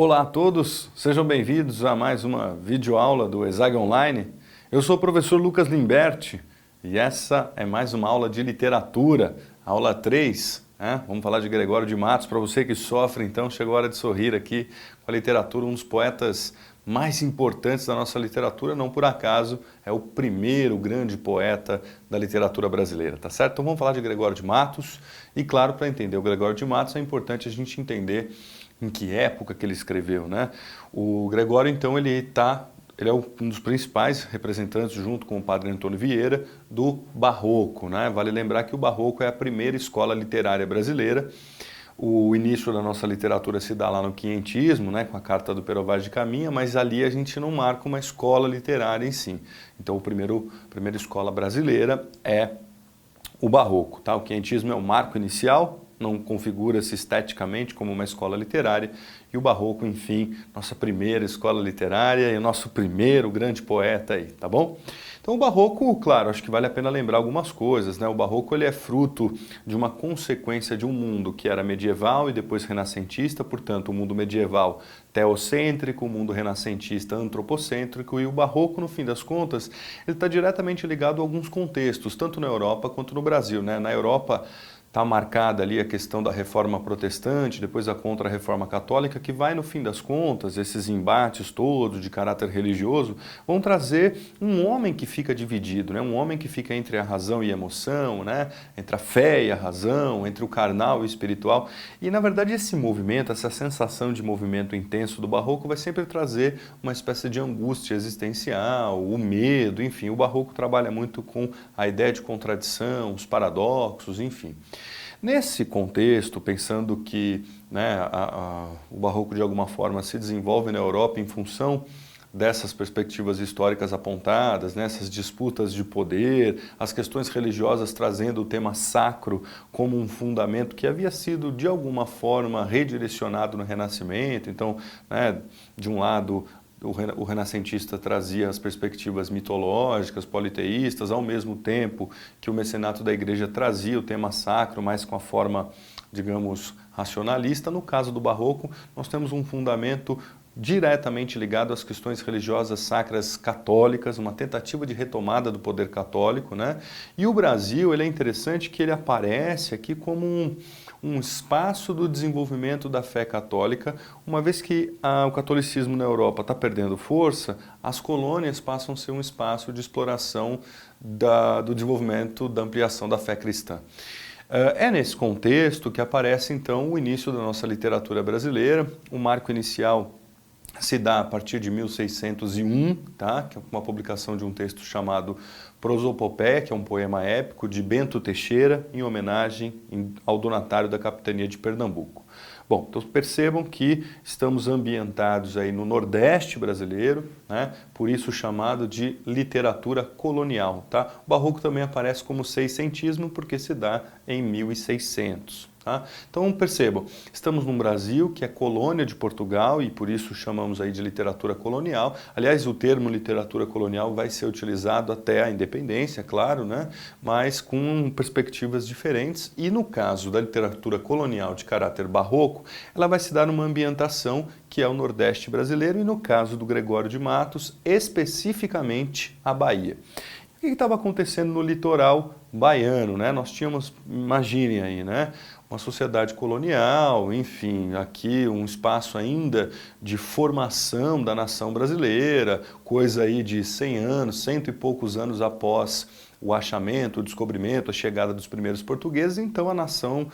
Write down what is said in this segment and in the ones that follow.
Olá a todos, sejam bem-vindos a mais uma videoaula do ESAG Online. Eu sou o professor Lucas Limberti e essa é mais uma aula de literatura, aula 3. Vamos falar de Gregório de Matos. Para você que sofre, então, chegou a hora de sorrir aqui com a literatura, um dos poetas mais importantes da nossa literatura, não por acaso, é o primeiro grande poeta da literatura brasileira, tá certo? Então vamos falar de Gregório de Matos e, claro, para entender o Gregório de Matos é importante a gente entender em que época que ele escreveu, né? O Gregório, então, ele é um dos principais representantes, junto com o padre Antônio Vieira, do Barroco, né? Vale lembrar que o Barroco é a primeira escola literária brasileira. O início da nossa literatura se dá lá no quinhentismo, né, com a Carta do Pero Vaz de Caminha, mas ali a gente não marca uma escola literária em si. Então, a primeira escola brasileira é o Barroco, tá? O quinhentismo é o marco inicial, não configura-se esteticamente como uma escola literária, e o Barroco, enfim, nossa primeira escola literária e o nosso primeiro grande poeta aí, tá bom? Então o Barroco, claro, acho que vale a pena lembrar algumas coisas, né? O Barroco ele é fruto de uma consequência de um mundo que era medieval e depois renascentista, portanto, o mundo medieval teocêntrico, o mundo renascentista antropocêntrico, e o Barroco, no fim das contas, ele está diretamente ligado a alguns contextos, tanto na Europa quanto no Brasil, né? Na Europa está marcada ali a questão da reforma protestante, depois a contra-reforma católica, que vai, no fim das contas, esses embates todos de caráter religioso, vão trazer um homem que fica dividido, né? Um homem que fica entre a razão e a emoção, né? Entre a fé e a razão, entre o carnal e o espiritual. E, na verdade, esse movimento, essa sensação de movimento intenso do Barroco vai sempre trazer uma espécie de angústia existencial, o medo, enfim. O Barroco trabalha muito com a ideia de contradição, os paradoxos, enfim. Nesse contexto, pensando que, né, o Barroco de alguma forma se desenvolve na Europa em função dessas perspectivas históricas apontadas, nessas disputas de poder, as questões religiosas trazendo o tema sacro como um fundamento que havia sido de alguma forma redirecionado no Renascimento. Então, né, de um lado, o renascentista trazia as perspectivas mitológicas, politeístas, ao mesmo tempo que o mecenato da igreja trazia o tema sacro, mas com a forma, digamos, racionalista. No caso do Barroco, nós temos um fundamento diretamente ligado às questões religiosas sacras católicas, uma tentativa de retomada do poder católico, né? E o Brasil, ele é interessante que ele aparece aqui como um espaço do desenvolvimento da fé católica, uma vez que o catolicismo na Europa está perdendo força, as colônias passam a ser um espaço de exploração do desenvolvimento, da ampliação da fé cristã. É nesse contexto que aparece, então, o início da nossa literatura brasileira. O marco inicial se dá a partir de 1601, tá? Que é uma publicação de um texto chamado Prosopopé, que é um poema épico de Bento Teixeira, em homenagem ao donatário da capitania de Pernambuco. Bom, então percebam que estamos ambientados aí no Nordeste brasileiro, né? Por isso chamado de literatura colonial, tá? O Barroco também aparece como seiscentismo porque se dá em 1600. Tá? Então percebam, estamos num Brasil que é colônia de Portugal e por isso chamamos aí de literatura colonial. Aliás, o termo literatura colonial vai ser utilizado até a independência, claro, né? Mas com perspectivas diferentes, e no caso da literatura colonial de caráter barroco, ela vai se dar numa ambientação que é o Nordeste brasileiro e no caso do Gregório de Matos, especificamente a Bahia. O que estava acontecendo no litoral baiano, né? Nós tínhamos, imaginem aí, né? Uma sociedade colonial, enfim, aqui um espaço ainda de formação da nação brasileira, coisa aí de 100 anos, cento e poucos anos após o achamento, o descobrimento, a chegada dos primeiros portugueses. Então a nação,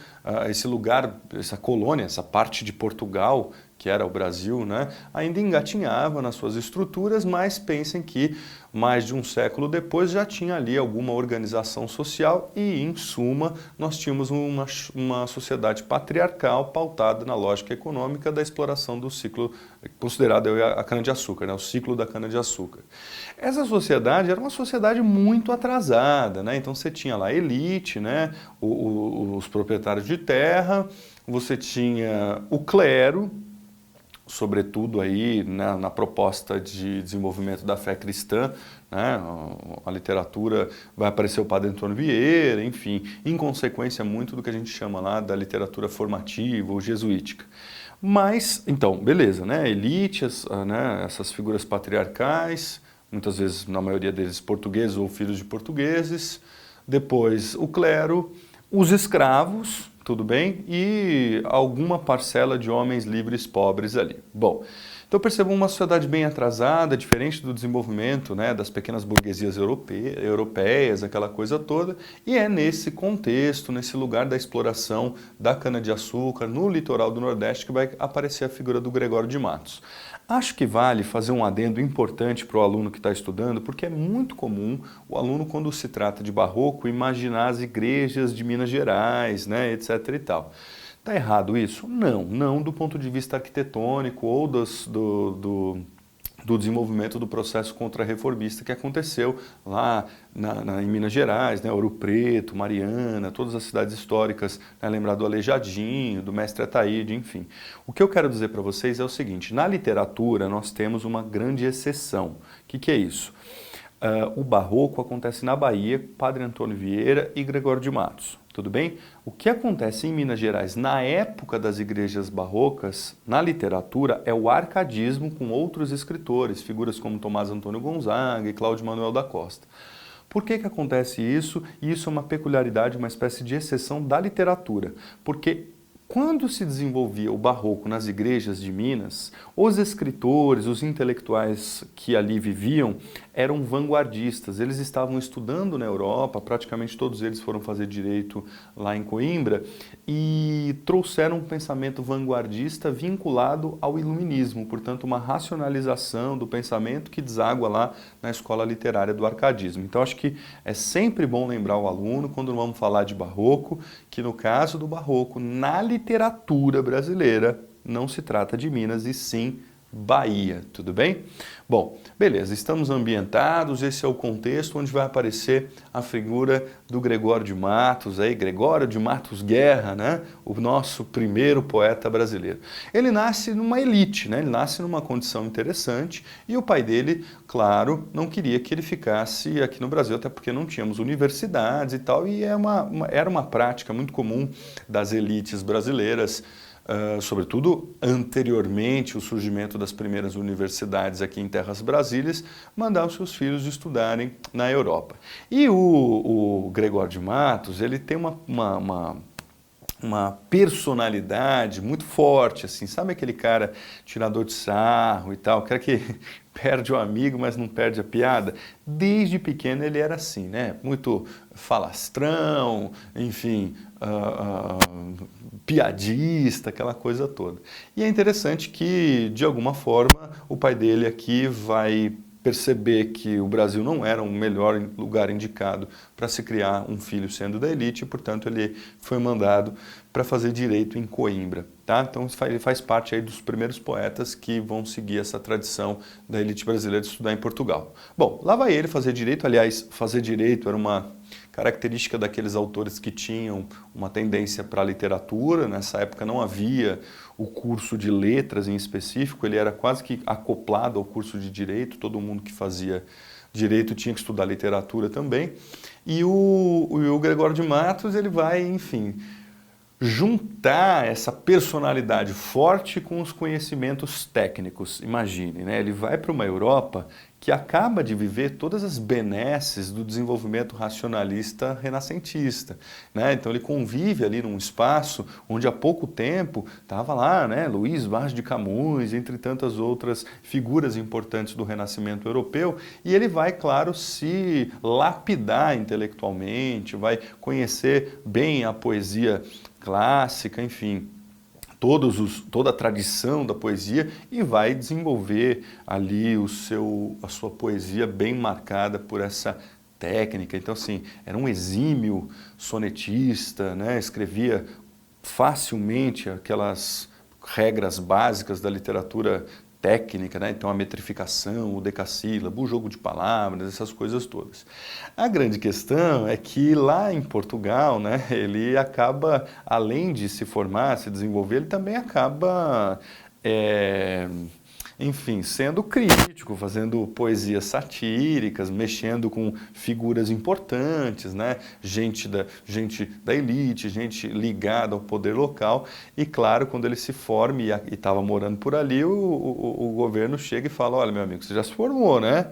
esse lugar, essa colônia, essa parte de Portugal, que era o Brasil, né, ainda engatinhava nas suas estruturas, mas pensem que mais de um século depois já tinha ali alguma organização social e, em suma, nós tínhamos uma sociedade patriarcal pautada na lógica econômica da exploração do ciclo, considerado a cana-de-açúcar, né, o ciclo da cana-de-açúcar. Essa sociedade era uma sociedade muito atrasada, né, então você tinha lá a elite, né, os proprietários de terra, você tinha o clero, sobretudo aí, né, na proposta de desenvolvimento da fé cristã, né, a literatura vai aparecer o padre Antônio Vieira, enfim, em consequência muito do que a gente chama lá da literatura formativa ou jesuítica. Mas, então, beleza, né? Elite, né? Essas figuras patriarcais, muitas vezes, na maioria deles, portugueses ou filhos de portugueses. Depois, o clero, os escravos, tudo bem? E alguma parcela de homens livres pobres ali. Bom, então percebam uma sociedade bem atrasada, diferente do desenvolvimento, né, das pequenas burguesias europeias, aquela coisa toda, e é nesse contexto, nesse lugar da exploração da cana-de-açúcar, no litoral do Nordeste, que vai aparecer a figura do Gregório de Matos. Acho que vale fazer um adendo importante para o aluno que está estudando, porque é muito comum o aluno, quando se trata de barroco, imaginar as igrejas de Minas Gerais, né, etc. e tal. Está errado isso? Não, não do ponto de vista arquitetônico ou do desenvolvimento do processo contra-reformista que aconteceu lá em Minas Gerais, né, Ouro Preto, Mariana, todas as cidades históricas, né, lembrar do Aleijadinho, do Mestre Ataíde, enfim. O que eu quero dizer para vocês é o seguinte, na literatura nós temos uma grande exceção. O que é isso? O barroco acontece na Bahia, Padre Antônio Vieira e Gregório de Matos. Tudo bem? O que acontece em Minas Gerais na época das igrejas barrocas, na literatura, é o arcadismo com outros escritores, figuras como Tomás Antônio Gonzaga e Cláudio Manuel da Costa. Por que acontece isso? E isso é uma peculiaridade, uma espécie de exceção da literatura. Porque quando se desenvolvia o barroco nas igrejas de Minas, os escritores, os intelectuais que ali viviam eram vanguardistas. Eles estavam estudando na Europa, praticamente todos eles foram fazer direito lá em Coimbra e trouxeram um pensamento vanguardista vinculado ao iluminismo, portanto uma racionalização do pensamento que deságua lá na escola literária do arcadismo. Então acho que é sempre bom lembrar o aluno, quando vamos falar de barroco, que no caso do barroco, na literatura brasileira, não se trata de Minas e sim Bahia, tudo bem? Bom, beleza, estamos ambientados, esse é o contexto onde vai aparecer a figura do Gregório de Matos, aí, Gregório de Matos Guerra, né? O nosso primeiro poeta brasileiro. Ele nasce numa elite, né? Ele nasce numa condição interessante e o pai dele, claro, não queria que ele ficasse aqui no Brasil, até porque não tínhamos universidades e tal, e era uma prática muito comum das elites brasileiras, sobretudo anteriormente o surgimento das primeiras universidades aqui em terras brasílias, mandar os seus filhos estudarem na Europa. E o Gregório de Matos, ele tem uma personalidade muito forte, assim, sabe aquele cara tirador de sarro e tal, cara que perde o amigo, mas não perde a piada? Desde pequeno ele era assim, né? Muito falastrão, enfim, piadista, aquela coisa toda. E é interessante que, de alguma forma, o pai dele aqui vai perceber que o Brasil não era o melhor lugar indicado para se criar um filho sendo da elite, e, portanto, ele foi mandado para fazer direito em Coimbra. Tá? Então, ele faz parte aí dos primeiros poetas que vão seguir essa tradição da elite brasileira de estudar em Portugal. Bom, lá vai ele fazer direito. Aliás, fazer direito era uma característica daqueles autores que tinham uma tendência para a literatura. Nessa época não havia o curso de letras em específico, ele era quase que acoplado ao curso de direito, todo mundo que fazia direito tinha que estudar literatura também. E o Gregório de Matos, ele vai, enfim, juntar essa personalidade forte com os conhecimentos técnicos. Imagine, né? Ele vai para uma Europa que acaba de viver todas as benesses do desenvolvimento racionalista renascentista, né? Então ele convive ali num espaço onde há pouco tempo estava lá, né, Luís Vaz de Camões, entre tantas outras figuras importantes do Renascimento europeu, e ele vai, claro, se lapidar intelectualmente, vai conhecer bem a poesia clássica, enfim, toda a tradição da poesia e vai desenvolver ali a sua poesia bem marcada por essa técnica. Então, assim, era um exímio sonetista, né? Escrevia facilmente aquelas regras básicas da literatura técnica, né? Então a metrificação, o decassílabo, o jogo de palavras, essas coisas todas. A grande questão é que lá em Portugal, né, ele acaba, além de se formar, se desenvolver, ele também acaba enfim, sendo crítico, fazendo poesias satíricas, mexendo com figuras importantes, né? Gente da elite, gente ligada ao poder local. E claro, quando ele se forma e estava morando por ali, o governo chega e fala, olha, meu amigo, você já se formou, né?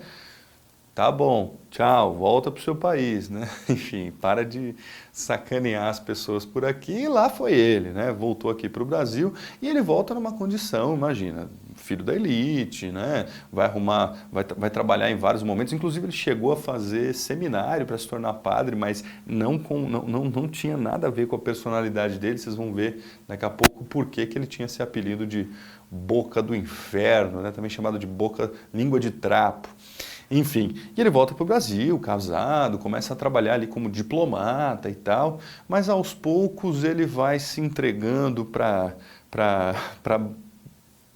Tá bom, tchau, volta para o seu país, né? Enfim, para de sacanear as pessoas por aqui. E lá foi ele, né? Voltou aqui para o Brasil e ele volta numa condição, imagina, filho da elite, né? Vai arrumar, vai trabalhar em vários momentos. Inclusive ele chegou a fazer seminário para se tornar padre, mas não tinha nada a ver com a personalidade dele. Vocês vão ver daqui a pouco por que ele tinha esse apelido de Boca do Inferno, né? Também chamado de Língua de Trapo. Enfim, e ele volta para o Brasil, casado, começa a trabalhar ali como diplomata e tal, mas aos poucos ele vai se entregando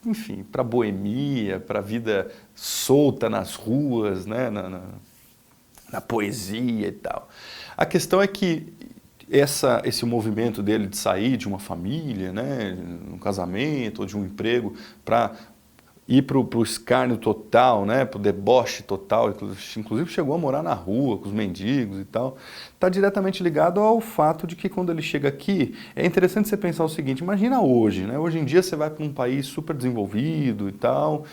enfim, para a boemia, para a vida solta nas ruas, né, na poesia e tal. A questão é que esse movimento dele de sair de uma família, né, um casamento ou de um emprego para ir para o escárnio total, né, para o deboche total, inclusive chegou a morar na rua com os mendigos e tal, está diretamente ligado ao fato de que quando ele chega aqui, é interessante você pensar o seguinte, imagina hoje, né, hoje em dia você vai para um país super desenvolvido e tal,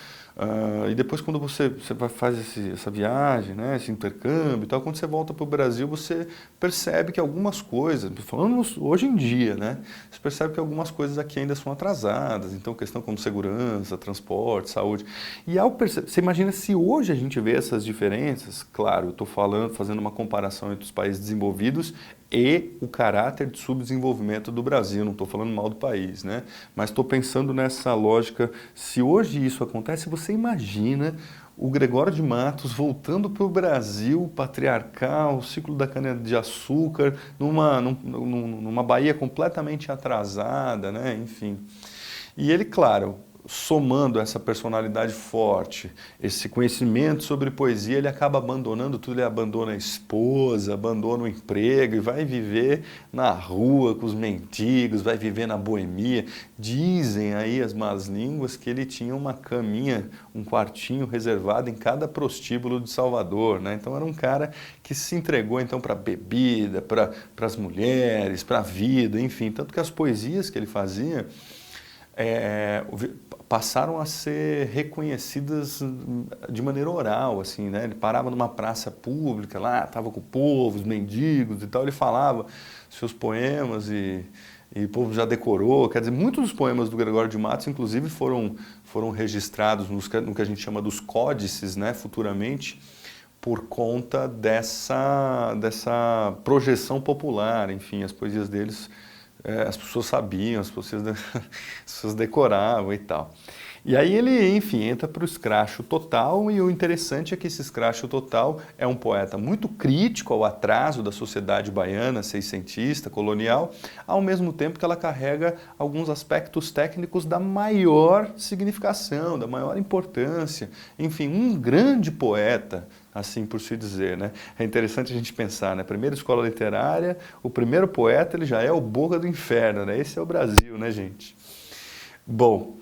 e depois quando você faz essa viagem, né, esse intercâmbio e tal, quando você volta para o Brasil, você percebe que algumas coisas, falando hoje em dia, né, você percebe que algumas coisas aqui ainda são atrasadas, então questão como segurança, transporte, saúde. E você imagina se hoje a gente vê essas diferenças, claro, eu estou fazendo uma comparação entre os países desenvolvidos e o caráter de subdesenvolvimento do Brasil, não estou falando mal do país, né? Mas estou pensando nessa lógica, se hoje isso acontece, você imagina o Gregório de Matos voltando para o Brasil patriarcal, o ciclo da cana-de-açúcar, numa Bahia completamente atrasada, né? Enfim. E ele, claro, somando essa personalidade forte, esse conhecimento sobre poesia, ele acaba abandonando tudo, ele abandona a esposa, abandona o emprego e vai viver na rua com os mendigos, vai viver na boemia. Dizem aí as más línguas que ele tinha uma caminha, um quartinho reservado em cada prostíbulo de Salvador, né? Então era um cara que se entregou então para a bebida, para as mulheres, para a vida, enfim, tanto que as poesias que ele fazia passaram a ser reconhecidas de maneira oral, assim, né? Ele parava numa praça pública lá, estava com o povo, os mendigos e tal, ele falava seus poemas e o povo já decorou. Quer dizer, muitos dos poemas do Gregório de Matos, inclusive, foram registrados no que a gente chama dos códices, né, futuramente, por conta dessa projeção popular. Enfim, as poesias deles, as pessoas sabiam, as pessoas decoravam e tal. E aí ele, enfim, entra para o escracho total, e o interessante é que esse escracho total é um poeta muito crítico ao atraso da sociedade baiana, seiscentista, colonial, ao mesmo tempo que ela carrega alguns aspectos técnicos da maior significação, da maior importância. Enfim, um grande poeta, assim por se dizer, né? É interessante a gente pensar, né? Primeira escola literária, o primeiro poeta, ele já é o Boca do Inferno, né? Esse é o Brasil, né, gente? Bom,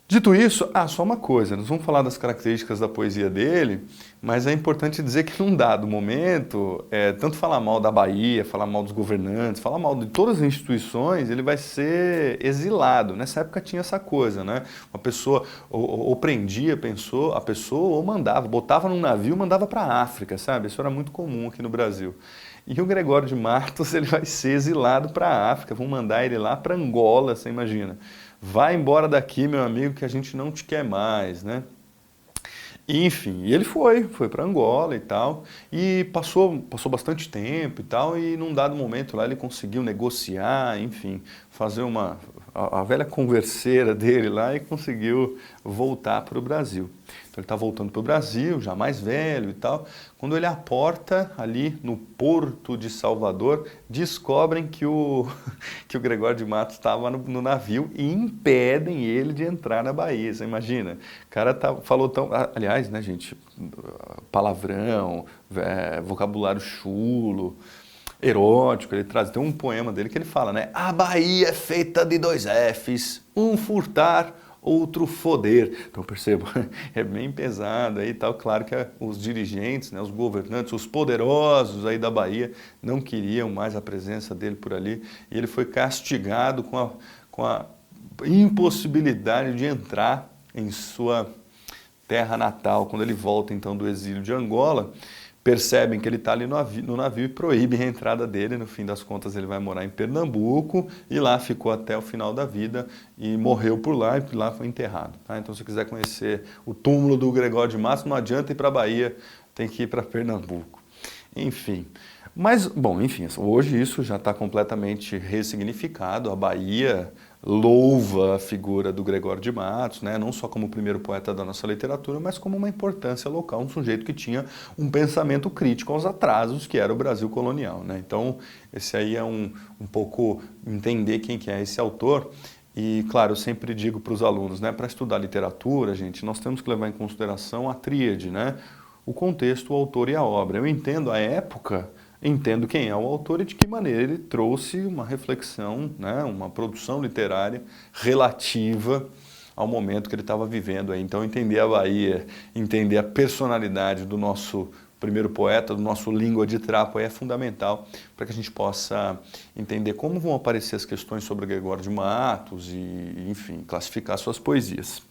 dito isso, só uma coisa, nós vamos falar das características da poesia dele, mas é importante dizer que num dado momento, tanto falar mal da Bahia, falar mal dos governantes, falar mal de todas as instituições, ele vai ser exilado. Nessa época tinha essa coisa, né? Uma pessoa ou prendia a pessoa ou mandava, botava num navio e mandava para a África, sabe? Isso era muito comum aqui no Brasil. E o Gregório de Matos, ele vai ser exilado para a África, vão mandar ele lá para Angola, você imagina. Vai embora daqui, meu amigo, que a gente não te quer mais, né? Enfim, e ele foi para Angola e tal, e passou bastante tempo e tal, e num dado momento lá ele conseguiu negociar, enfim, fazer a velha converseira dele lá e conseguiu voltar para o Brasil. Então ele está voltando para o Brasil, já mais velho e tal. Quando ele aporta ali no porto de Salvador, descobrem que o Gregório de Matos estava no navio e impedem ele de entrar na Bahia. Você imagina? O cara falou tão... Aliás, né, gente? Palavrão, vocabulário chulo, erótico. Ele traz... Tem um poema dele que ele fala, né? A Bahia é feita de dois Fs, um furtar, outro foder. Então perceba, é bem pesado aí e tal. Claro que os dirigentes, né, os governantes, os poderosos aí da Bahia não queriam mais a presença dele por ali e ele foi castigado com a impossibilidade de entrar em sua terra natal. Quando ele volta então do exílio de Angola, percebem que ele está ali no navio e proíbem a entrada dele. No fim das contas, ele vai morar em Pernambuco e lá ficou até o final da vida e morreu por lá e lá foi enterrado. Tá? Então, se você quiser conhecer o túmulo do Gregório de Matos, não adianta ir para a Bahia, tem que ir para Pernambuco. Enfim. Mas, bom, enfim, hoje isso já está completamente ressignificado. A Bahia louva a figura do Gregório de Matos, né? Não só como o primeiro poeta da nossa literatura, mas como uma importância local, um sujeito que tinha um pensamento crítico aos atrasos que era o Brasil colonial, né? Então, esse aí é um pouco entender quem que é esse autor. E, claro, eu sempre digo para os alunos, né? Para estudar literatura, gente, nós temos que levar em consideração a tríade, né? O contexto, o autor e a obra. Eu entendo a época, entendo quem é o autor e de que maneira ele trouxe uma reflexão, né, uma produção literária relativa ao momento que ele estava vivendo aí. Então, entender a Bahia, entender a personalidade do nosso primeiro poeta, do nosso língua de trapo, é fundamental para que a gente possa entender como vão aparecer as questões sobre Gregório de Matos e, enfim, classificar suas poesias.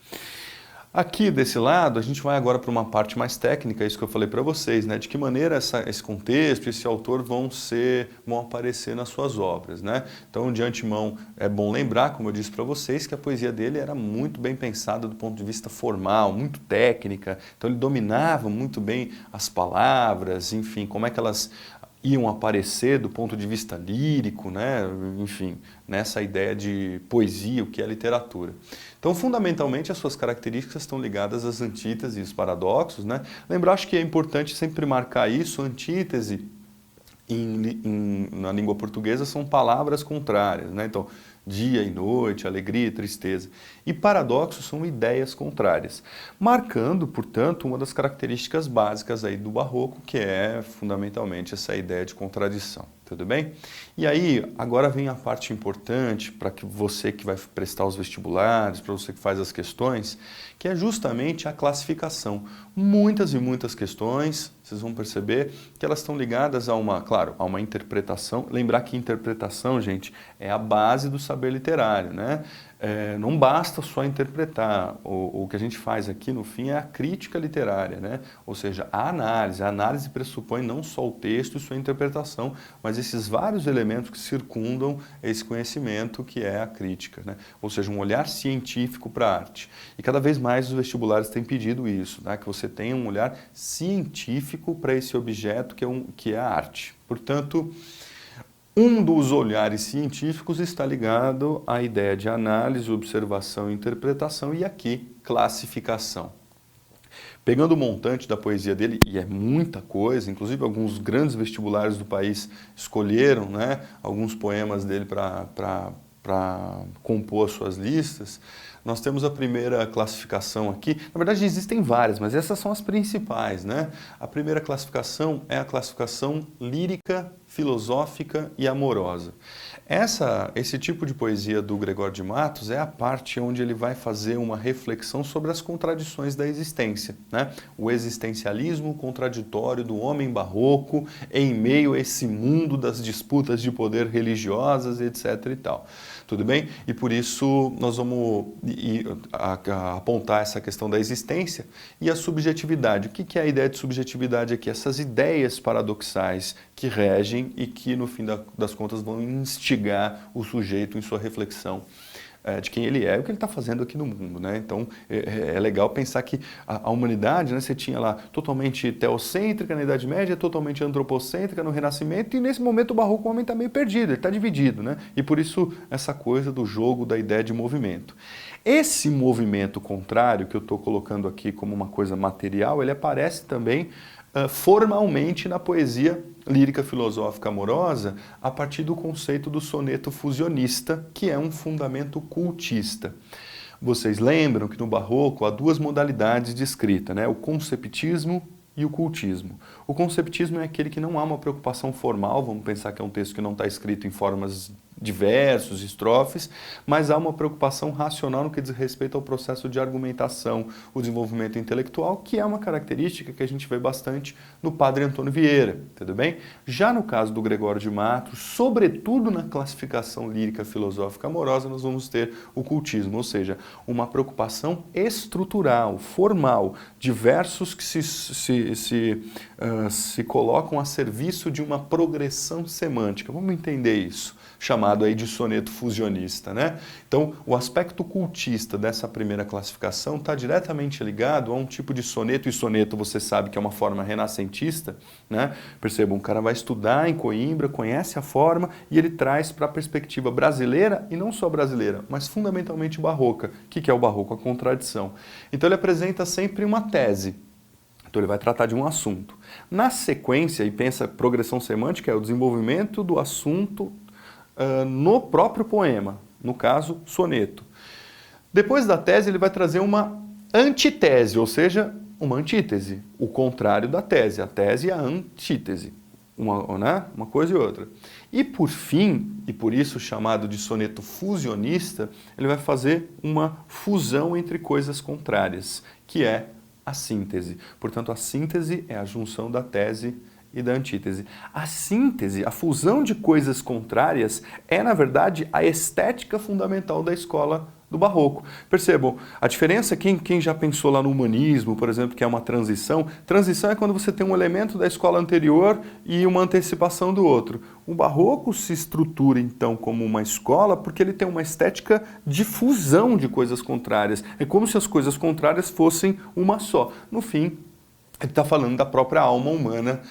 Aqui desse lado, a gente vai agora para uma parte mais técnica, isso que eu falei para vocês, né? De que maneira esse contexto, esse autor vão aparecer nas suas obras, né? Então, de antemão, é bom lembrar, como eu disse para vocês, que a poesia dele era muito bem pensada do ponto de vista formal, muito técnica. Então, ele dominava muito bem as palavras, enfim, como é que elas iam aparecer do ponto de vista lírico, né? Enfim, nessa ideia de poesia, o que é literatura. Então, fundamentalmente, as suas características estão ligadas às antíteses e os paradoxos, né? Lembrar, acho que é importante sempre marcar isso, antítese na língua portuguesa são palavras contrárias, né? Então, dia e noite, alegria e tristeza. E paradoxos são ideias contrárias, marcando, portanto, uma das características básicas aí do barroco, que é fundamentalmente essa ideia de contradição. Tudo bem? E aí, agora vem a parte importante para que você que vai prestar os vestibulares, para você que faz as questões, que é justamente a classificação. Muitas e muitas questões, vocês vão perceber que elas estão ligadas a claro, a uma interpretação. Lembrar que interpretação, gente, é a base do saber literário, né? Não basta só interpretar, o que a gente faz aqui no fim é a crítica literária, né? Ou seja, a análise pressupõe não só o texto e sua interpretação, mas esses vários elementos que circundam esse conhecimento que é a crítica, né? Ou seja, um olhar científico para a arte. E cada vez mais os vestibulares têm pedido isso, né? Que você tenha um olhar científico para esse objeto que é a arte. Portanto, um dos olhares científicos está ligado à ideia de análise, observação e interpretação, e aqui, classificação. Pegando o montante da poesia dele, e é muita coisa, inclusive alguns grandes vestibulares do país escolheram, né, alguns poemas dele para compor suas listas, nós temos a primeira classificação aqui. Na verdade, existem várias, mas essas são as principais, né? A primeira classificação é a classificação lírica, filosófica e amorosa. Esse tipo de poesia do Gregório de Matos é a parte onde ele vai fazer uma reflexão sobre as contradições da existência, né? O existencialismo contraditório do homem barroco em meio a esse mundo das disputas de poder religiosas, etc. e tal. Tudo bem? E por isso nós vamos apontar essa questão da existência e a subjetividade. O que é a ideia de subjetividade aqui? Essas ideias paradoxais que regem e que, no fim das contas, vão instigar o sujeito em sua reflexão de quem ele é e o que ele está fazendo aqui no mundo, né? Então, é legal pensar que a humanidade, né, você tinha lá totalmente teocêntrica na Idade Média, totalmente antropocêntrica no Renascimento, e nesse momento o Barroco, o homem está meio perdido, ele está dividido, né? E por isso essa coisa do jogo da ideia de movimento. Esse movimento contrário, que eu estou colocando aqui como uma coisa material, ele aparece também formalmente na poesia lírica filosófica amorosa a partir do conceito do soneto fusionista, que é um fundamento cultista. Vocês lembram que no Barroco há duas modalidades de escrita, né? O conceptismo e o cultismo. O conceptismo é aquele que não há uma preocupação formal, vamos pensar que é um texto que não está escrito em formas de versos, estrofes, mas há uma preocupação racional no que diz respeito ao processo de argumentação, o desenvolvimento intelectual, que é uma característica que a gente vê bastante no Padre Antônio Vieira, tudo bem? Já no caso do Gregório de Matos, sobretudo na classificação lírica filosófica amorosa, nós vamos ter o cultismo, ou seja, uma preocupação estrutural, formal, de versos que se colocam a serviço de uma progressão semântica. Vamos entender isso, chamado aí de soneto fusionista, né? Então, o aspecto cultista dessa primeira classificação está diretamente ligado a um tipo de soneto, e soneto você sabe que é uma forma renascentista, né? Percebam, um cara vai estudar em Coimbra, conhece a forma e ele traz para a perspectiva brasileira, e não só brasileira, mas fundamentalmente barroca. O que é o barroco? A contradição. Então ele apresenta sempre uma tese. Então ele vai tratar de um assunto. Na sequência, e pensa progressão semântica, é o desenvolvimento do assunto no próprio poema, no caso, soneto. Depois da tese, ele vai trazer uma antitese, ou seja, uma antítese, o contrário da tese. A tese é a antítese, uma coisa e outra. E por fim, e por isso chamado de soneto fusionista, ele vai fazer uma fusão entre coisas contrárias, que é a síntese. Portanto, a síntese é a junção da tese e da antítese. A síntese, a fusão de coisas contrárias, é, na verdade, a estética fundamental da escola do barroco. Percebam, a diferença, quem já pensou lá no humanismo, por exemplo, que é uma transição, transição é quando você tem um elemento da escola anterior e uma antecipação do outro. O barroco se estrutura, então, como uma escola porque ele tem uma estética de fusão de coisas contrárias. É como se as coisas contrárias fossem uma só. No fim, ele está falando da própria alma humana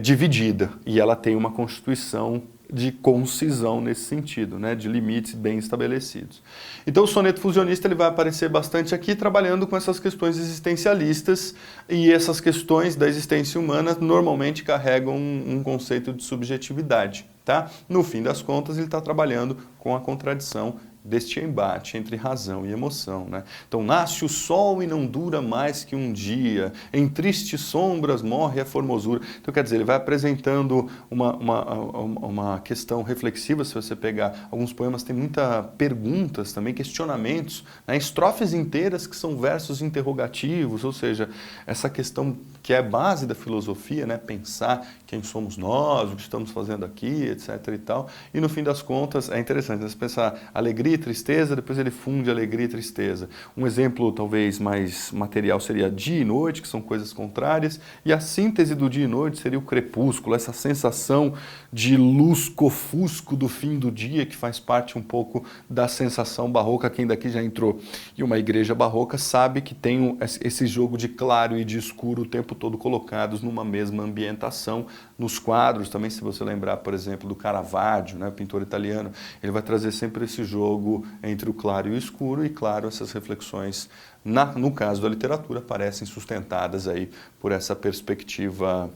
dividida, e ela tem uma constituição de concisão nesse sentido, né, de limites bem estabelecidos. Então o soneto fusionista ele vai aparecer bastante aqui trabalhando com essas questões existencialistas, e essas questões da existência humana normalmente carregam um conceito de subjetividade. Tá? No fim das contas, ele está trabalhando com a contradição deste embate entre razão e emoção, né? Então, nasce o sol e não dura mais que um dia, em tristes sombras morre a formosura. Então, quer dizer, ele vai apresentando uma questão reflexiva. Se você pegar alguns poemas, tem muitas perguntas também, questionamentos, né? Estrofes inteiras que são versos interrogativos, ou seja, essa questão que é base da filosofia, né? Pensar quem somos nós, o que estamos fazendo aqui, etc. e tal. E no fim das contas, é interessante você pensar alegria e tristeza, depois ele funde alegria e tristeza. Um exemplo talvez mais material seria dia e noite, que são coisas contrárias, e a síntese do dia e noite seria o crepúsculo, essa sensação de lusco-fusco do fim do dia, que faz parte um pouco da sensação barroca. Quem daqui já entrou em uma igreja barroca sabe que tem esse jogo de claro e de escuro o tempo todo colocados numa mesma ambientação. Nos quadros também, se você lembrar, por exemplo, do Caravaggio, né, pintor italiano, ele vai trazer sempre esse jogo entre o claro e o escuro, e claro, essas reflexões, no caso da literatura, parecem sustentadas aí por essa perspectiva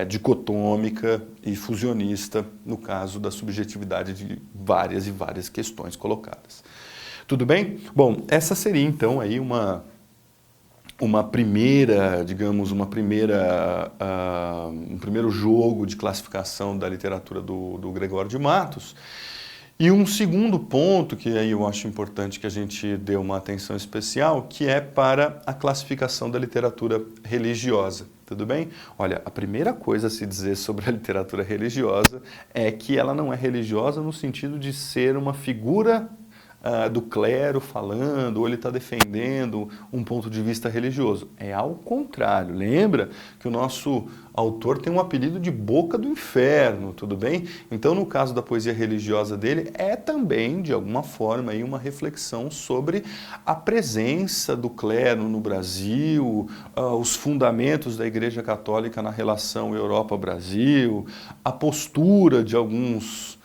dicotômica e fusionista, no caso da subjetividade de várias e várias questões colocadas. Tudo bem? Bom, essa seria então aí um primeiro jogo de classificação da literatura do Gregório de Matos. E um segundo ponto, que aí eu acho importante que a gente dê uma atenção especial, que é para a classificação da literatura religiosa. Tudo bem? Olha, a primeira coisa a se dizer sobre a literatura religiosa é que ela não é religiosa no sentido de ser uma figura do clero falando, ou ele está defendendo um ponto de vista religioso. É ao contrário. Lembra que o nosso autor tem um apelido de Boca do Inferno, tudo bem? Então, no caso da poesia religiosa dele, é também, de alguma forma, aí, uma reflexão sobre a presença do clero no Brasil, os fundamentos da Igreja Católica na relação Europa-Brasil, a postura de algumas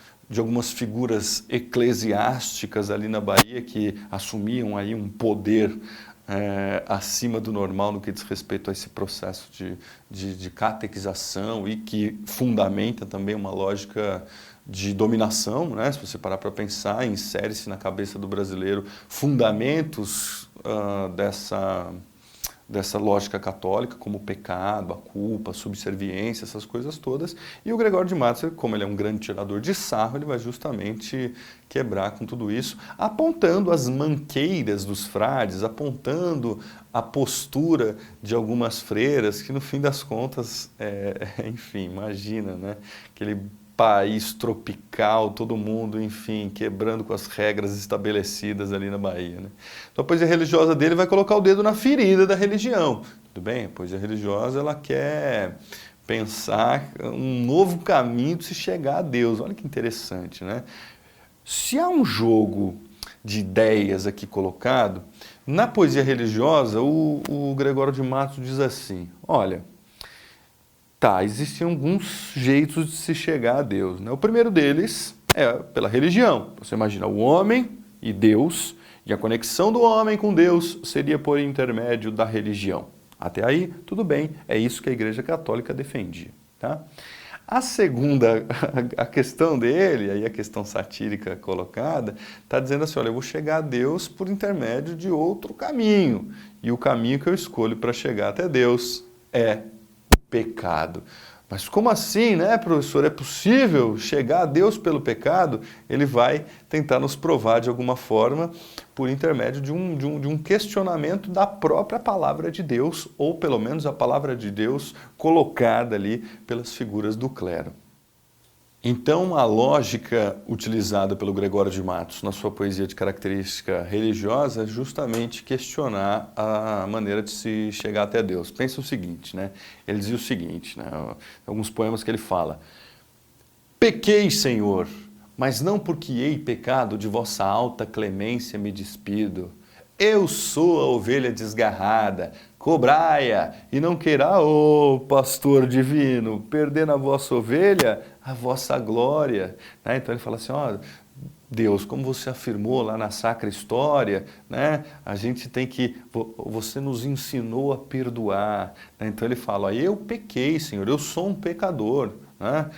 figuras eclesiásticas ali na Bahia que assumiam aí um poder acima do normal no que diz respeito a esse processo de catequização, e que fundamenta também uma lógica de dominação, né? Se você parar para pensar, insere-se na cabeça do brasileiro fundamentos dessa lógica católica, como o pecado, a culpa, a subserviência, essas coisas todas. E o Gregório de Matos, como ele é um grande tirador de sarro, ele vai justamente quebrar com tudo isso, apontando as manqueiras dos frades, apontando a postura de algumas freiras, que no fim das contas, enfim, imagina, né? Aquele país tropical, todo mundo, enfim, quebrando com as regras estabelecidas ali na Bahia, né? Então a poesia religiosa dele vai colocar o dedo na ferida da religião. Tudo bem? A poesia religiosa, ela quer pensar um novo caminho de se chegar a Deus. Olha que interessante, né? Se há um jogo de ideias aqui colocado, na poesia religiosa, o Gregório de Matos diz assim, olha, tá, existem alguns jeitos de se chegar a Deus, né? O primeiro deles é pela religião. Você imagina o homem e Deus, e a conexão do homem com Deus seria por intermédio da religião. Até aí, tudo bem, é isso que a Igreja Católica defendia, tá? A segunda, a questão dele, aí a questão satírica colocada, está dizendo assim, olha, eu vou chegar a Deus por intermédio de outro caminho. E o caminho que eu escolho para chegar até Deus é o pecado. Mas como assim, né, professor? É possível chegar a Deus pelo pecado? Ele vai tentar nos provar de alguma forma por intermédio de um questionamento da própria palavra de Deus, ou pelo menos a palavra de Deus colocada ali pelas figuras do clero. Então, a lógica utilizada pelo Gregório de Matos na sua poesia de característica religiosa é justamente questionar a maneira de se chegar até Deus. Pensa o seguinte, né? Ele dizia o seguinte, né? Alguns poemas que ele fala: pequei, Senhor, mas não porque hei pecado, de vossa alta clemência me despido. Eu sou a ovelha desgarrada, cobrai-a, e não queira, ô pastor divino, perder na vossa ovelha a vossa glória. Né? Então ele fala assim, ó, Deus, como você afirmou lá na Sacra História, né? A gente tem que, você nos ensinou a perdoar. Né? Então ele fala, ó, eu pequei, Senhor, eu sou um pecador. Né?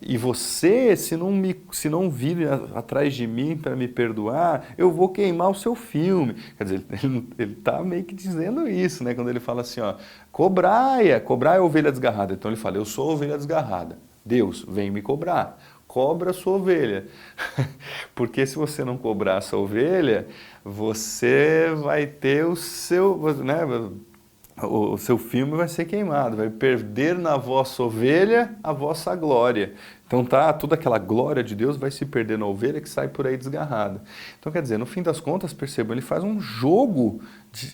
E você, se não vir atrás de mim para me perdoar, eu vou queimar o seu filme. Quer dizer, ele está meio que dizendo isso, né? Quando ele fala assim, ó, cobrai a ovelha desgarrada. Então ele fala, eu sou a ovelha desgarrada. Deus, vem me cobrar. Cobra a sua ovelha. Porque se você não cobrar a sua ovelha, você vai ter o seu, né? O seu filme vai ser queimado, vai perder na vossa ovelha a vossa glória. Então tá, toda aquela glória de Deus vai se perder na ovelha que sai por aí desgarrada. Então quer dizer, no fim das contas, percebam, ele faz um jogo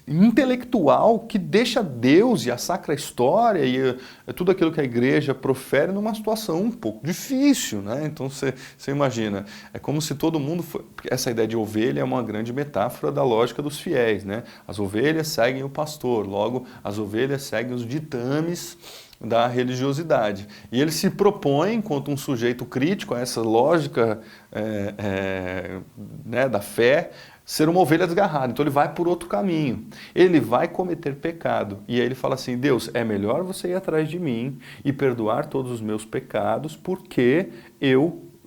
intelectual que deixa Deus e a Sacra História e tudo aquilo que a igreja profere numa situação um pouco difícil, né? Então você imagina, é como se todo mundo... Essa ideia de ovelha é uma grande metáfora da lógica dos fiéis, né? As ovelhas seguem o pastor, logo as ovelhas seguem os ditames da religiosidade. E ele se propõe, enquanto um sujeito crítico a essa lógica né, da fé, ser uma ovelha desgarrada. Então ele vai por outro caminho. Ele vai cometer pecado. E aí ele fala assim, Deus, é melhor você ir atrás de mim e perdoar todos os meus pecados, porque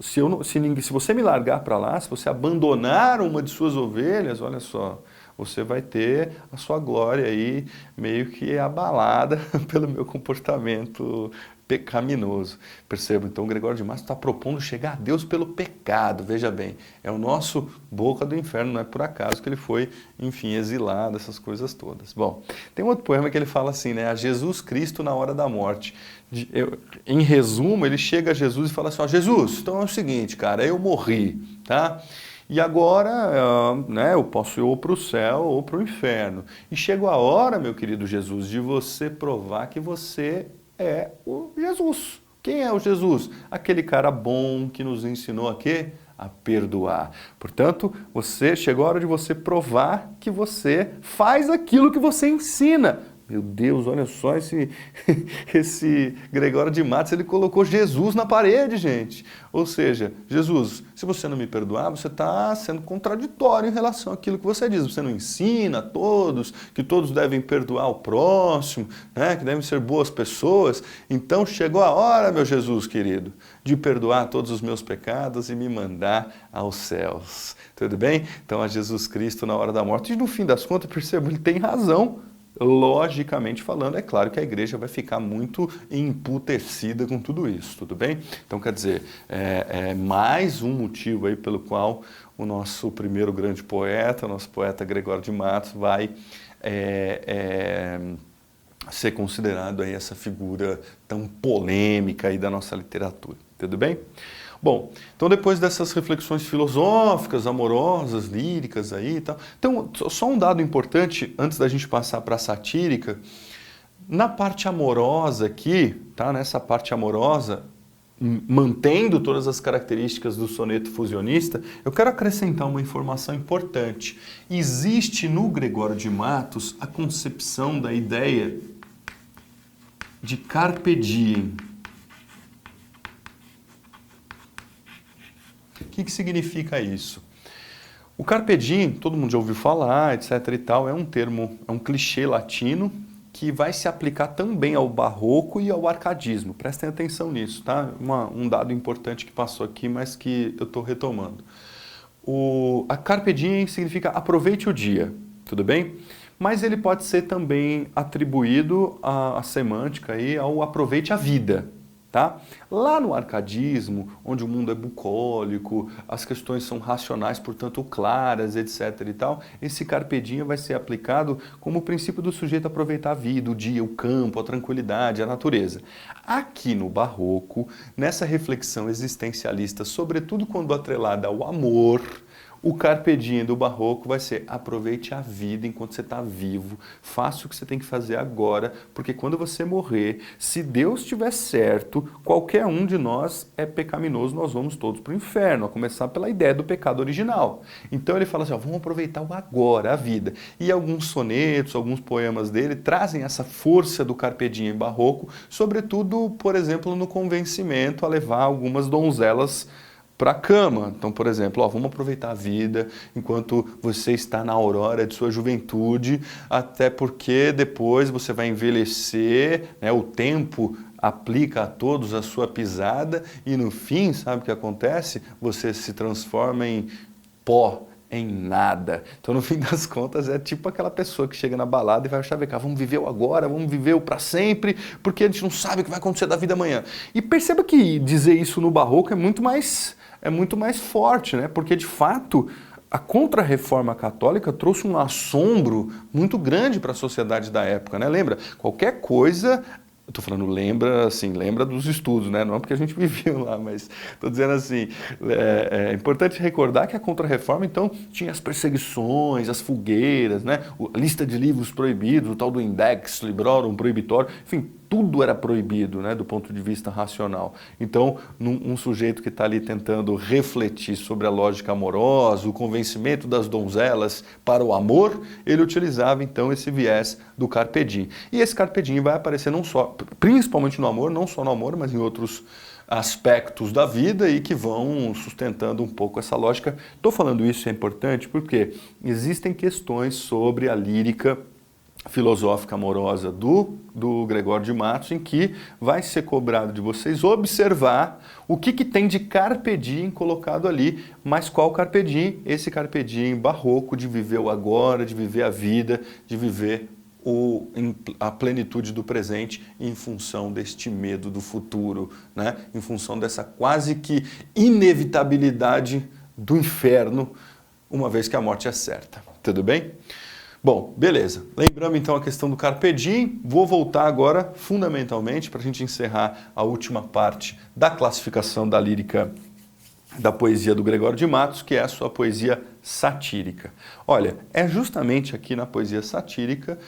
se você me largar para lá, se você abandonar uma de suas ovelhas, olha só, você vai ter a sua glória aí meio que abalada pelo meu comportamento pecaminoso. Perceba, então o Gregório de Matos está propondo chegar a Deus pelo pecado, veja bem, é o nosso boca do inferno, não é por acaso que ele foi, enfim, exilado, essas coisas todas. Bom, tem um outro poema que ele fala assim, né, a Jesus Cristo na hora da morte. Em resumo, ele chega a Jesus e fala assim, ó, Jesus, então é o seguinte, cara, eu morri, tá? E agora, né, eu posso ir ou para o céu ou para o inferno. E chegou a hora, meu querido Jesus, de você provar que você é o Jesus. Quem é o Jesus? Aquele cara bom que nos ensinou a quê? A perdoar. Portanto, chegou a hora de você provar que você faz aquilo que você ensina. Meu Deus, olha só esse Gregório de Matos, ele colocou Jesus na parede, gente. Ou seja, Jesus, se você não me perdoar, você está sendo contraditório em relação àquilo que você diz. Você não ensina a todos que todos devem perdoar o próximo, né? Que devem ser boas pessoas. Então chegou a hora, meu Jesus querido, de perdoar todos os meus pecados e me mandar aos céus. Tudo bem? Então a Jesus Cristo na hora da morte. E no fim das contas, percebo, ele tem razão. Logicamente falando, é claro que a igreja vai ficar muito emputecida com tudo isso, tudo bem? Então, quer dizer, é mais um motivo aí pelo qual o nosso primeiro grande poeta, o nosso poeta Gregório de Matos, vai ser considerado aí essa figura tão polêmica aí da nossa literatura, tudo bem? Bom, então depois dessas reflexões filosóficas, amorosas, líricas aí e tal, então só um dado importante antes da gente passar para a satírica, na parte amorosa aqui, tá? Nessa parte amorosa, mantendo todas as características do soneto fusionista, eu quero acrescentar uma informação importante. Existe no Gregório de Matos a concepção da ideia de carpe diem. O que significa isso? O carpe diem, todo mundo já ouviu falar, etc. e tal, é um termo, é um clichê latino que vai se aplicar também ao barroco e ao arcadismo. Prestem atenção nisso, tá? Um dado importante que passou aqui, mas que eu estou retomando. A carpe diem significa aproveite o dia, tudo bem? Mas ele pode ser também atribuído a semântica aí ao aproveite a vida. Tá? Lá no arcadismo, onde o mundo é bucólico, as questões são racionais, portanto claras, etc. e tal, esse carpe diem vai ser aplicado como o princípio do sujeito aproveitar a vida, o dia, o campo, a tranquilidade, a natureza. Aqui no barroco, nessa reflexão existencialista, sobretudo quando atrelada ao amor, o carpe diem do barroco vai ser aproveite a vida enquanto você está vivo, faça o que você tem que fazer agora, porque quando você morrer, se Deus estiver certo, qualquer um de nós é pecaminoso, nós vamos todos para o inferno, a começar pela ideia do pecado original. Então ele fala assim, ó, vamos aproveitar o agora, a vida. E alguns sonetos, alguns poemas dele trazem essa força do carpe diem barroco, sobretudo, por exemplo, no convencimento a levar algumas donzelas para a cama. Então, por exemplo, ó, vamos aproveitar a vida enquanto você está na aurora de sua juventude, até porque depois você vai envelhecer, né, o tempo aplica a todos a sua pisada e no fim, sabe o que acontece? Você se transforma em pó, em nada. Então, no fim das contas, é tipo aquela pessoa que chega na balada e vai chavecar, vamos viver o agora, vamos viver o para sempre, porque a gente não sabe o que vai acontecer da vida amanhã. E perceba que dizer isso no barroco é muito mais forte, né? Porque, de fato, a Contra-Reforma Católica trouxe um assombro muito grande para a sociedade da época, né? Lembra? Qualquer coisa... Eu estou falando lembra, assim, lembra dos estudos, né? Não é porque a gente viveu lá, mas estou dizendo assim, é importante recordar que a Contra-Reforma, então, tinha as perseguições, as fogueiras, né? A lista de livros proibidos, o tal do Index Librorum Prohibitório, enfim, tudo era proibido, né, do ponto de vista racional. Então, um sujeito que está ali tentando refletir sobre a lógica amorosa, o convencimento das donzelas para o amor, ele utilizava então esse viés do carpe diem. E esse carpe diem vai aparecer não só, principalmente no amor, não só no amor, mas em outros aspectos da vida e que vão sustentando um pouco essa lógica. Estou falando isso, é importante porque existem questões sobre a lírica filosófica amorosa do Gregório de Matos, em que vai ser cobrado de vocês observar o que tem de carpe diem colocado ali, mas qual carpe diem? Esse carpe diem barroco de viver o agora, de viver a vida, de viver a plenitude do presente em função deste medo do futuro, né? Em função dessa quase que inevitabilidade do inferno, uma vez que a morte é certa. Tudo bem? Bom, beleza. Lembrando então a questão do carpe diem, vou voltar agora fundamentalmente para a gente encerrar a última parte da classificação da lírica da poesia do Gregório de Matos, que é a sua poesia satírica? Olha, é justamente aqui na poesia satírica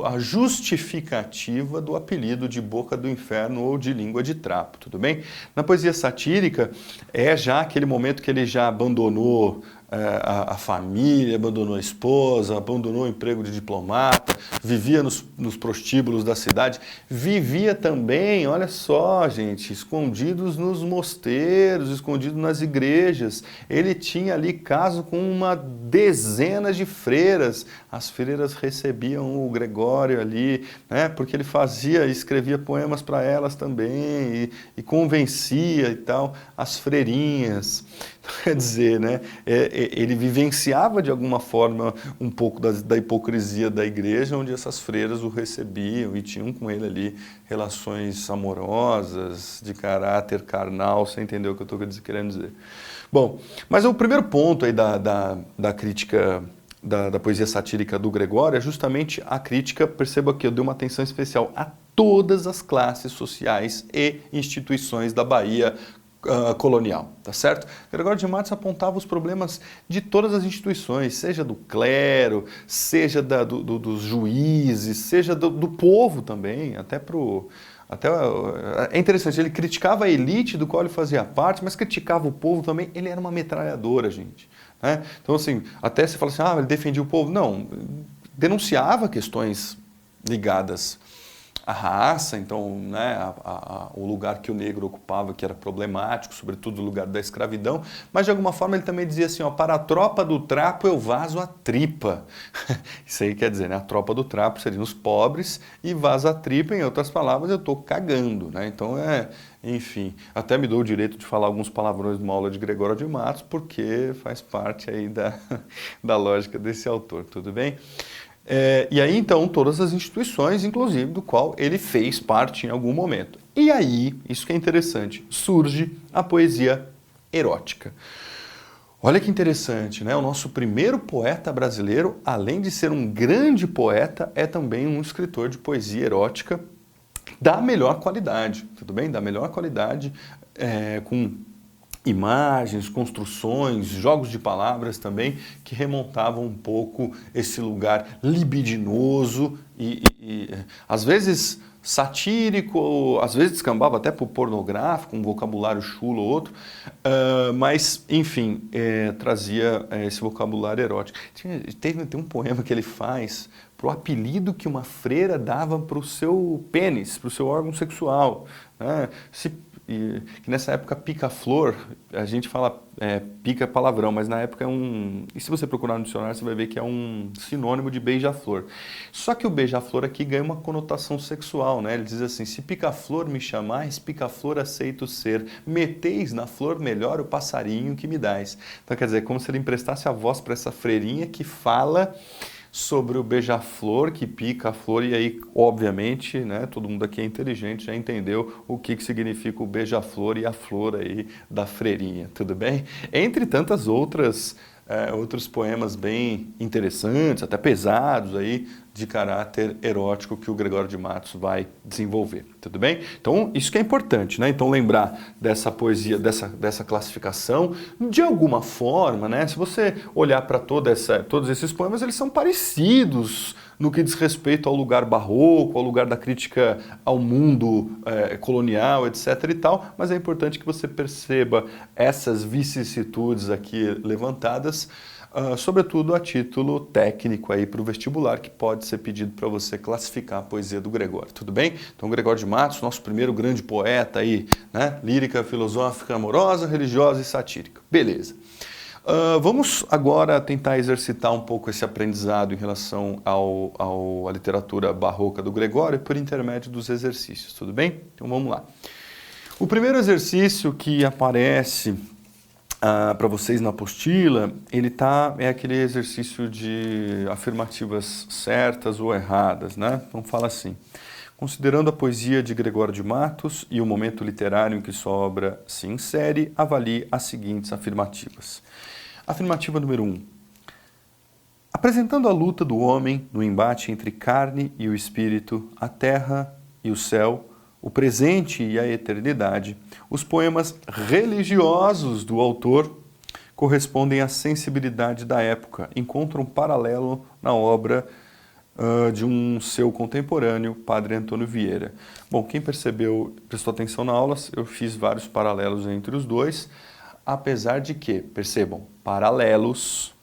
a justificativa do apelido de boca do inferno ou de língua de trapo, tudo bem? Na poesia satírica é já aquele momento que ele já abandonou a família, abandonou a esposa, abandonou o emprego de diplomata, vivia nos prostíbulos da cidade, vivia também, olha só, gente, escondidos nos mosteiros, escondidos nas igrejas. Ele tinha ali caso com uma dezena de freiras. As freiras recebiam o Gregório ali, né, porque ele escrevia poemas para elas também e convencia e tal as freirinhas. Quer dizer, né, ele vivenciava de alguma forma um pouco da hipocrisia da igreja, onde essas freiras o recebiam e tinham com ele ali relações amorosas, de caráter carnal, você entendeu o que eu estou querendo dizer. Bom, mas o primeiro ponto aí da crítica da poesia satírica do Gregório é justamente a crítica, perceba que eu dei uma atenção especial a todas as classes sociais e instituições da Bahia colonial, tá certo? Gregório de Matos apontava os problemas de todas as instituições, seja do clero, seja dos juízes, seja do povo também, é interessante, ele criticava a elite do qual ele fazia parte, mas criticava o povo também, ele era uma metralhadora, gente. Né? Então assim, até você fala assim, ele defendia o povo, não, denunciava questões ligadas a raça, então, né, o lugar que o negro ocupava, que era problemático, sobretudo o lugar da escravidão, mas de alguma forma ele também dizia assim, para a tropa do trapo eu vazo a tripa. Isso aí quer dizer, né, a tropa do trapo seriam os pobres e vazo a tripa, em outras palavras, eu estou cagando, né, então enfim, até me dou o direito de falar alguns palavrões numa aula de Gregório de Matos, porque faz parte aí da lógica desse autor, tudo bem? E aí, então, todas as instituições, inclusive, do qual ele fez parte em algum momento. E aí, isso que é interessante, surge a poesia erótica. Olha que interessante, né? O nosso primeiro poeta brasileiro, além de ser um grande poeta, é também um escritor de poesia erótica da melhor qualidade, tudo bem? Da melhor qualidade, com imagens, construções, jogos de palavras também, que remontavam um pouco esse lugar libidinoso e às vezes satírico, às vezes descambava até para o pornográfico, um vocabulário chulo ou outro, mas, enfim, trazia esse vocabulário erótico. Tem um poema que ele faz para o apelido que uma freira dava para o seu pênis, para o seu órgão sexual, né? Que nessa época pica-flor, a gente fala pica palavrão, mas na época e se você procurar no dicionário você vai ver que é um sinônimo de beija-flor. Só que o beija-flor aqui ganha uma conotação sexual, né? Ele diz assim, se pica-flor me chamais, pica-flor aceito ser, meteis na flor melhor o passarinho que me dais. Então quer dizer, como se ele emprestasse a voz para essa freirinha que fala sobre o beija-flor que pica a flor, e aí, obviamente, né, todo mundo aqui é inteligente, já entendeu o que significa o beija-flor e a flor aí da freirinha, tudo bem? Entre tantas outros poemas bem interessantes, até pesados aí, de caráter erótico que o Gregório de Matos vai desenvolver, tudo bem? Então, isso que é importante, né? Então, lembrar dessa poesia, dessa classificação, de alguma forma, né? Se você olhar para todos esses poemas, eles são parecidos no que diz respeito ao lugar barroco, ao lugar da crítica ao mundo colonial, etc. e tal, mas é importante que você perceba essas vicissitudes aqui levantadas, sobretudo a título técnico aí para o vestibular, que pode ser pedido para você classificar a poesia do Gregório, tudo bem? Então, Gregório de Matos, nosso primeiro grande poeta aí, né? Lírica, filosófica, amorosa, religiosa e satírica. Beleza. Vamos agora tentar exercitar um pouco esse aprendizado em relação à literatura barroca do Gregório por intermédio dos exercícios, tudo bem? Então vamos lá. O primeiro exercício que aparece para vocês na apostila, é aquele exercício de afirmativas certas ou erradas, né? Então fala assim, considerando a poesia de Gregório de Matos e o momento literário em que sua obra se insere, avalie as seguintes afirmativas. Afirmativa número 1. Apresentando a luta do homem no embate entre carne e o espírito, a terra e o céu, o presente e a eternidade, os poemas religiosos do autor correspondem à sensibilidade da época, encontram paralelo na obra de um seu contemporâneo, Padre Antônio Vieira. Bom, quem percebeu, prestou atenção na aula, eu fiz vários paralelos entre os dois, apesar de que, percebam, paralelos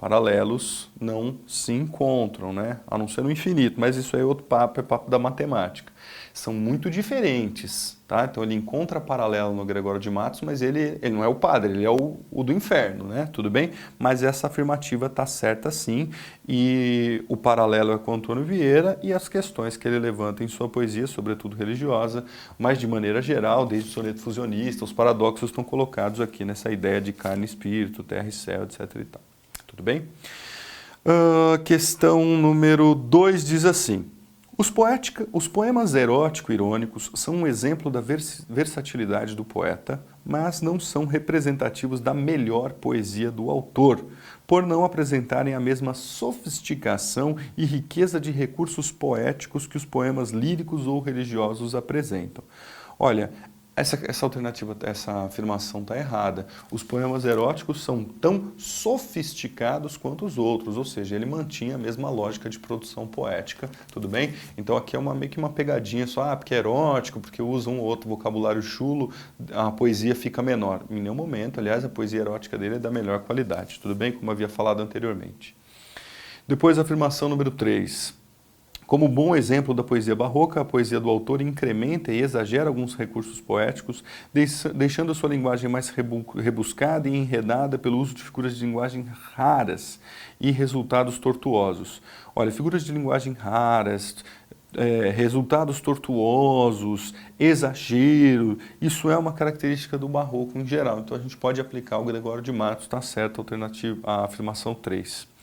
não se encontram, né? A não ser no infinito, mas isso aí é outro papo, é papo da matemática. São muito diferentes, tá? Então ele encontra paralelo no Gregório de Matos, mas ele não é o padre, ele é o do inferno, né? Tudo bem? Mas essa afirmativa está certa sim, e o paralelo é com Antônio Vieira e as questões que ele levanta em sua poesia, sobretudo religiosa, mas de maneira geral, desde o soneto fusionista, os paradoxos estão colocados aqui nessa ideia de carne e espírito, terra e céu, etc. e tal. Tudo bem? Questão número 2 diz assim: os poemas erótico-irônicos são um exemplo da versatilidade do poeta, mas não são representativos da melhor poesia do autor, por não apresentarem a mesma sofisticação e riqueza de recursos poéticos que os poemas líricos ou religiosos apresentam. Olha, essa alternativa, essa afirmação está errada. Os poemas eróticos são tão sofisticados quanto os outros, ou seja, ele mantinha a mesma lógica de produção poética, tudo bem? Então aqui é meio que uma pegadinha só, porque é erótico, porque usa um ou outro vocabulário chulo, a poesia fica menor. Em nenhum momento, aliás, a poesia erótica dele é da melhor qualidade, tudo bem? Como havia falado anteriormente. Depois a afirmação número 3. Como bom exemplo da poesia barroca, a poesia do autor incrementa e exagera alguns recursos poéticos, deixando a sua linguagem mais rebuscada e enredada pelo uso de figuras de linguagem raras e resultados tortuosos. Olha, figuras de linguagem raras, resultados tortuosos, exagero, isso é uma característica do barroco em geral. Então a gente pode aplicar o Gregório de Matos, está certo a afirmação 3.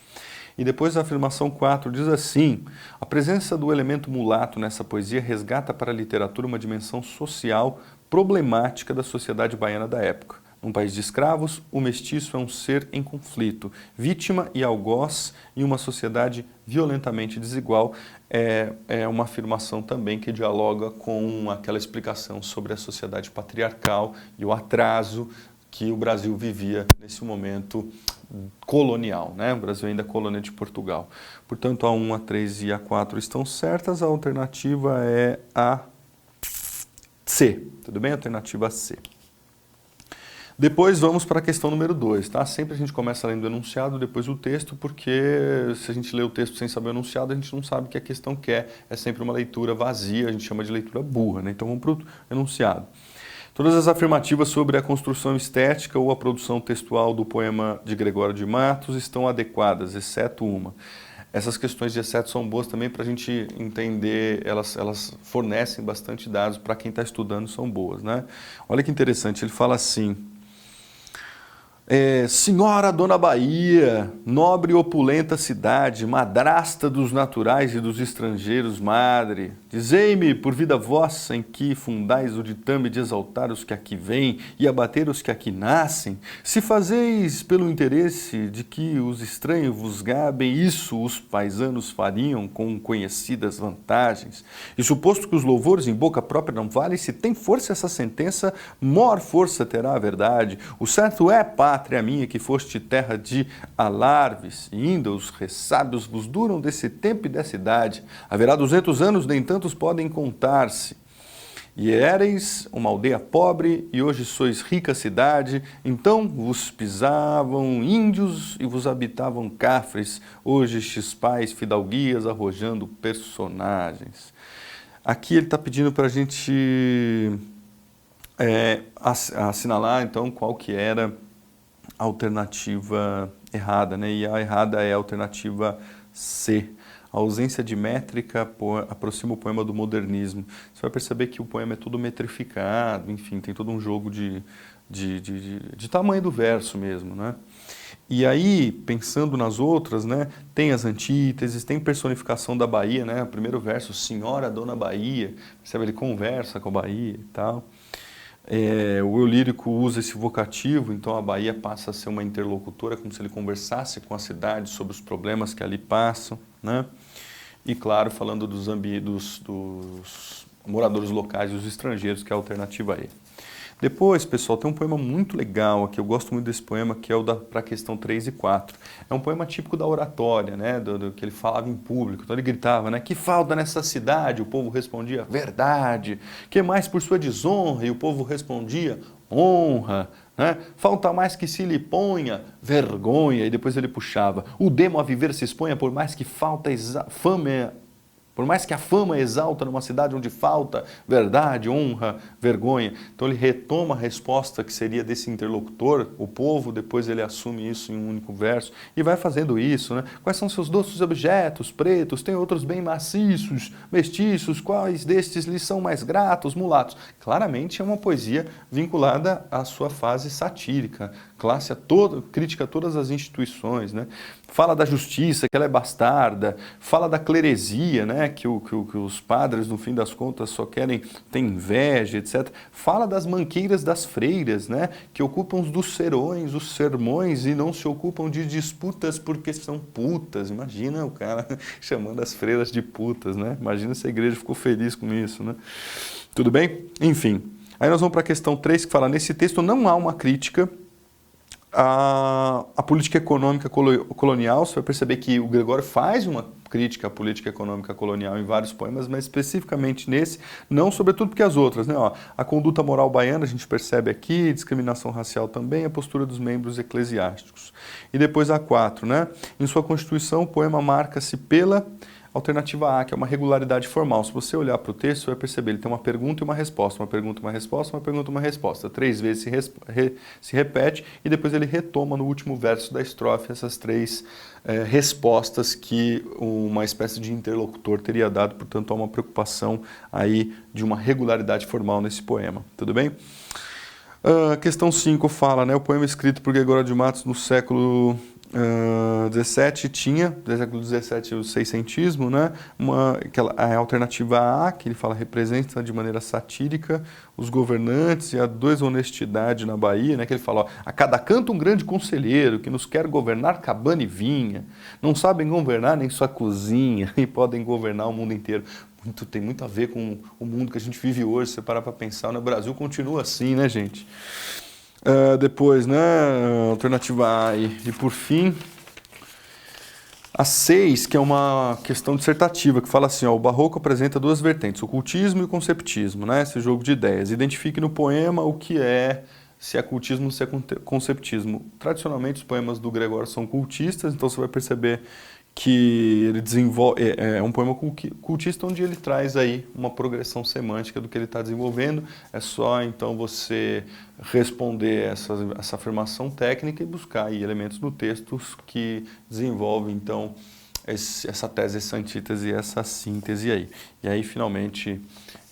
E depois a afirmação 4 diz assim: a presença do elemento mulato nessa poesia resgata para a literatura uma dimensão social problemática da sociedade baiana da época. Num país de escravos, o mestiço é um ser em conflito, vítima e algoz em uma sociedade violentamente desigual. É uma afirmação também que dialoga com aquela explicação sobre a sociedade patriarcal e o atraso que o Brasil vivia nesse momento colonial, né? O Brasil ainda é colônia de Portugal. Portanto, a 1, a 3 e a 4 estão certas, a alternativa é a C, tudo bem? Alternativa C. Depois vamos para a questão número 2, tá? Sempre a gente começa lendo o enunciado, depois o texto, porque se a gente lê o texto sem saber o enunciado, a gente não sabe o que a questão quer, é sempre uma leitura vazia, a gente chama de leitura burra, né? Então vamos para o enunciado. Todas as afirmativas sobre a construção estética ou a produção textual do poema de Gregório de Matos estão adequadas, exceto uma. Essas questões de exceto são boas também para a gente entender, elas fornecem bastante dados para quem está estudando, são boas, né? Olha que interessante, ele fala assim: Senhora Dona Bahia, nobre e opulenta cidade, madrasta dos naturais e dos estrangeiros, madre, dizei-me, por vida vossa, em que fundais o ditame de exaltar os que aqui vêm e abater os que aqui nascem, se fazeis pelo interesse de que os estranhos vos gabem, isso os paisanos fariam com conhecidas vantagens. E suposto que os louvores em boca própria não valem, se tem força essa sentença, maior força terá a verdade. O certo é, pátria minha, que foste terra de alarves, e ainda os ressábios vos duram desse tempo e dessa idade. Haverá 200 anos, nem tantos podem contar-se. E éreis uma aldeia pobre, e hoje sois rica cidade, então vos pisavam índios e vos habitavam cafres, hoje chispais fidalguias arrojando personagens. Aqui ele está pedindo para a gente assinalar, então, qual que era a alternativa errada, né? E a errada é a alternativa C. A ausência de métrica aproxima o poema do modernismo. Você vai perceber que o poema é todo metrificado, enfim, tem todo um jogo de tamanho do verso mesmo, né? E aí, pensando nas outras, né, tem as antíteses, tem personificação da Bahia, né? O primeiro verso, Senhora Dona Bahia, percebe? Ele conversa com a Bahia e tal. O eu lírico usa esse vocativo, então a Bahia passa a ser uma interlocutora, como se ele conversasse com a cidade sobre os problemas que ali passam, né? E claro, falando dos moradores locais e dos estrangeiros, que é a alternativa E. Depois, pessoal, tem um poema muito legal aqui, eu gosto muito desse poema, que é o para a questão 3 e 4. É um poema típico da oratória, né, do que ele falava em público. Então ele gritava, né, que falta nessa cidade? O povo respondia, verdade. Que mais por sua desonra? E o povo respondia, honra. Né? Falta mais que se lhe ponha vergonha. E depois ele puxava, o demo a viver se exponha, por mais que falta fama. Por mais que a fama exalta numa cidade onde falta verdade, honra, vergonha. Então ele retoma a resposta que seria desse interlocutor, o povo, depois ele assume isso em um único verso e vai fazendo isso, né? Quais são seus doces objetos, pretos, tem outros bem maciços, mestiços, quais destes lhes são mais gratos, mulatos? Claramente é uma poesia vinculada à sua fase satírica, crítica a todas as instituições, né? Fala da justiça, que ela é bastarda, fala da cleresia, né? Que os padres, no fim das contas, só querem ter inveja, etc. Fala das manqueiras das freiras, né? Que ocupam dos serões, os sermões e não se ocupam de disputas porque são putas. Imagina o cara chamando as freiras de putas, né? Imagina se a igreja ficou feliz com isso, né? Tudo bem? Enfim. Aí nós vamos para a questão 3, que fala, nesse texto não há uma crítica a política econômica colonial. Você vai perceber que o Gregório faz uma crítica à política econômica colonial em vários poemas, mas especificamente nesse, não sobretudo porque as outras, né? Ó, a conduta moral baiana, a gente percebe aqui, discriminação racial também, a postura dos membros eclesiásticos. E depois a 4, né? Em sua constituição, o poema marca-se pela alternativa A, que é uma regularidade formal. Se você olhar para o texto, você vai perceber, ele tem uma pergunta e uma resposta, uma pergunta, uma resposta, uma pergunta, uma resposta. 3 vezes se repete e depois ele retoma no último verso da estrofe essas 3 respostas que uma espécie de interlocutor teria dado, portanto há uma preocupação aí de uma regularidade formal nesse poema. Tudo bem? Questão 5 fala, né, o poema escrito por Gregório de Matos no século 17 tinha, do século 17, o seiscentismo, né? A alternativa A, que ele fala, representa de maneira satírica os governantes e a desonestidade na Bahia, né? Que ele fala, ó, a cada canto um grande conselheiro que nos quer governar cabana e vinha, não sabem governar nem sua cozinha e podem governar o mundo inteiro. Tem muito a ver com o mundo que a gente vive hoje, se você parar para pensar, né? O Brasil continua assim, né, gente? Depois, né, alternativa A e por fim, a 6, que é uma questão dissertativa, que fala assim, ó, o barroco apresenta 2 vertentes, o cultismo e o conceptismo, né, esse jogo de ideias. Identifique no poema o que é, se é cultismo ou se é conceptismo. Tradicionalmente, os poemas do Gregório são cultistas, então você vai perceber que ele desenvolve, é um poema cultista onde ele traz aí uma progressão semântica do que ele está desenvolvendo. É só então você responder essa afirmação técnica e buscar aí elementos no texto que desenvolvem então essa tese, essa antítese, essa síntese aí. E aí finalmente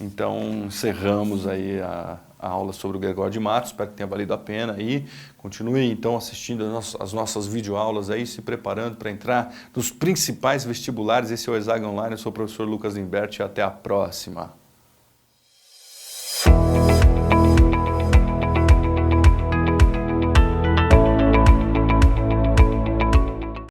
então encerramos aí a aula sobre o Gregório de Matos, espero que tenha valido a pena aí. Continue então assistindo as nossas videoaulas aí, se preparando para entrar nos principais vestibulares. Esse é o ESAG Online, eu sou o professor Lucas Limberti e até a próxima.